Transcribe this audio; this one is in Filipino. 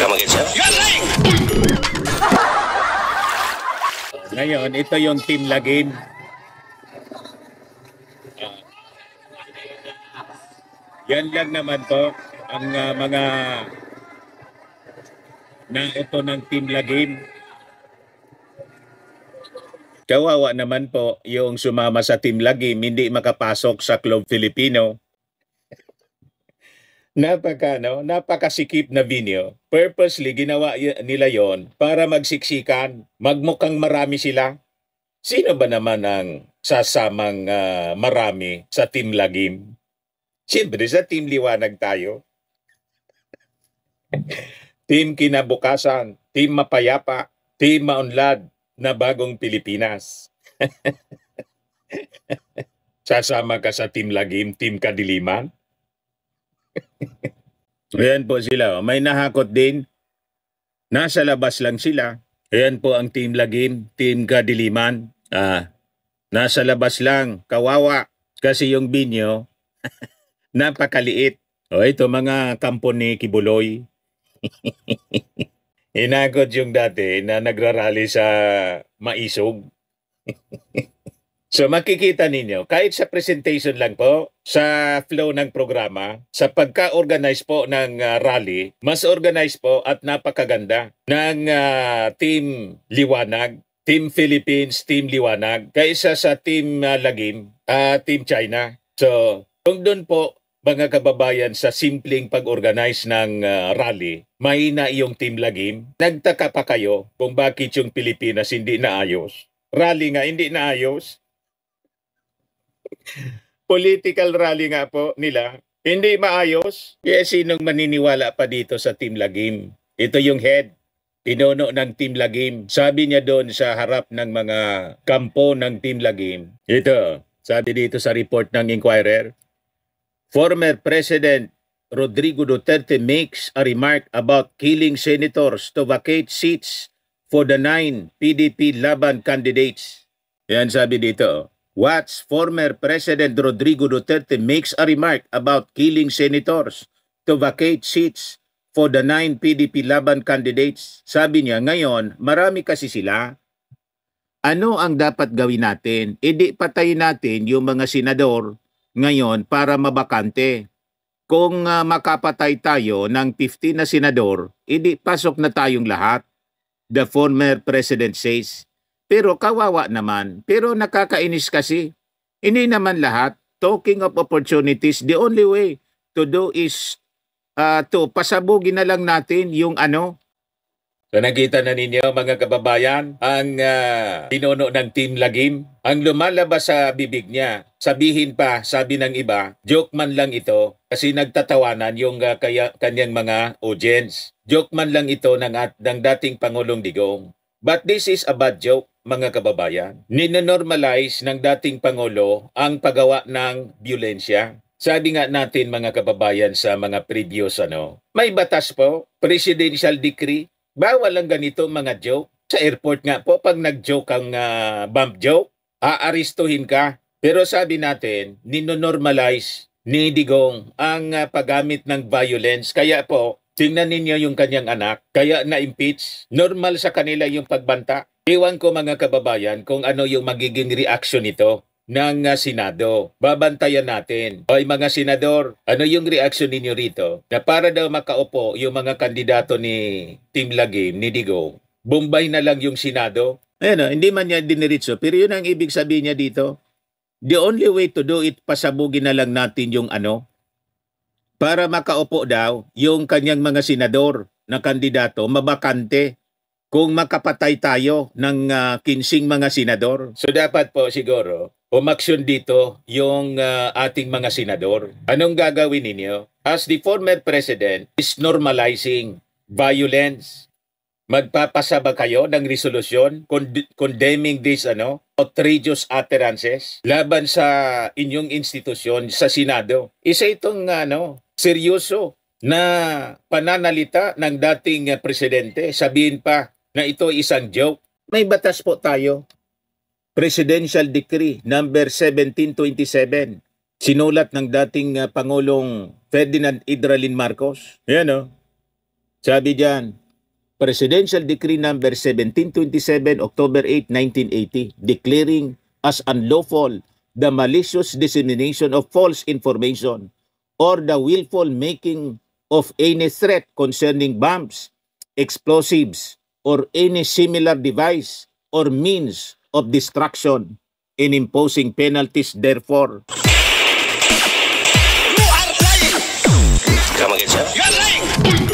Sama kita. Ngayon, ito yung Team Lagim. Yan lang naman po ang mga na ito ng Team Lagim. Kawawa naman po yung sumama sa Team Lagim, hindi makapasok sa Club Filipino. Napakasikip na video. Purposely ginawa nila yon para magsiksikan, magmukhang marami sila. Sino ba naman ang sasamang marami sa Team Lagim? Siyempre sa Team Liwanag tayo. Team Kinabukasan, Team Mapayapa, Team Maunlad na Bagong Pilipinas. Sasama ka sa Team Lagim, Team Kadiliman? Ayan po sila. May nahakot din. Nasa labas lang sila. Ayan po ang Team Lagim, Team Kadiliman. Nasa labas lang. Kawawa. Kasi yung binyo, napakaliit. O ito mga kampo ni Kibuloy. Inakot yung dati na nagrarally sa Maisog. So makikita ninyo, kahit sa presentation lang po, sa flow ng programa, sa pagka-organize po ng rally, mas organize po at napakaganda ng Team Liwanag, Team Philippines, Team Liwanag, kaysa sa Team Lagim, Team China. So kung doon po, mga kababayan, sa simpleng pag-organize ng rally, mahina yung Team Lagim. Nagtaka pa kayo kung bakit yung Pilipinas hindi naayos. Rally nga, hindi naayos. Political rally nga po nila, hindi maayos. Kaya sinong maniniwala pa dito sa Team Lagim? Ito yung head, pinuno ng Team Lagim. Sabi niya doon sa harap ng mga kampo ng Team Lagim. Ito, sabi dito sa report ng Inquirer, former President Rodrigo Duterte makes a remark about killing senators to vacate seats for the 9 PDP Laban candidates. Yan sabi dito. Watch, former President Rodrigo Duterte makes a remark about killing senators to vacate seats for the 9 PDP Laban candidates. Sabi niya, ngayon, marami kasi sila. Ano ang dapat gawin natin? Di patayin natin yung mga senador ngayon para mabakante. Kung makapatay tayo ng 15 na senador, di pasok na tayong lahat. The former president says. Pero kawawa naman. Pero nakakainis kasi. Hindi naman lahat. Talking of opportunities, the only way to do is pasabugin na lang natin yung ano. So nakita na ninyo mga kababayan, ang pinuno ng Team Lagim, ang lumalabas sa bibig niya, sabihin pa, sabi ng iba, joke man lang ito kasi nagtatawanan yung kanyang mga audience. Joke man lang ito ng dating Pangulong Digong. But this is a bad joke, mga kababayan. Ninonormalize ng dating Pangulo ang paggawa ng byulensya. Sabi nga natin mga kababayan sa mga previous may batas po, presidential decree, bawal lang ganito mga joke. Sa airport nga po, pag nag-joke ang bump joke, aaristuhin ka. Pero sabi natin, ninonormalize ni Digong ang paggamit ng violence. Kaya po, tingnan ninyo yung kanyang anak, kaya na-impeach. Normal sa kanila yung pagbanta. Iwan ko mga kababayan kung ano yung magiging reaction nito ng Senado. Babantayan natin. Oy mga senador, ano yung reaction ninyo rito? Na para daw makaupo yung mga kandidato ni Team Lagim, ni Digong, Bombay na lang yung Senado. Ayan hindi man niya diniritso, pero yun ang ibig sabihin niya dito. The only way to do it, pasabugin na lang natin yung para makaupo daw yung kanyang mga senador na kandidato, mabakante. Kung makapatay tayo ng 15 mga senador. So dapat po siguro, umaksyon dito yung ating mga senador. Anong gagawin ninyo? As the former president is normalizing violence, magpapasa ba kayo ng resolusyon condemning this outrageous utterances laban sa inyong institusyon sa Senado? Isa itong seryoso na pananalita ng dating presidente. Sabihin pa na ito isang joke. May batas po tayo. Presidential Decree number 1727. Sinulat ng dating Pangulong Ferdinand Idralin Marcos. Yan Sabi diyan, Presidential Decree number 1727, October 8, 1980, declaring as unlawful the malicious dissemination of false information or the willful making of any threat concerning bombs, explosives, or any similar device or means of destruction, in imposing penalties therefore. Come again, sir. You're lying!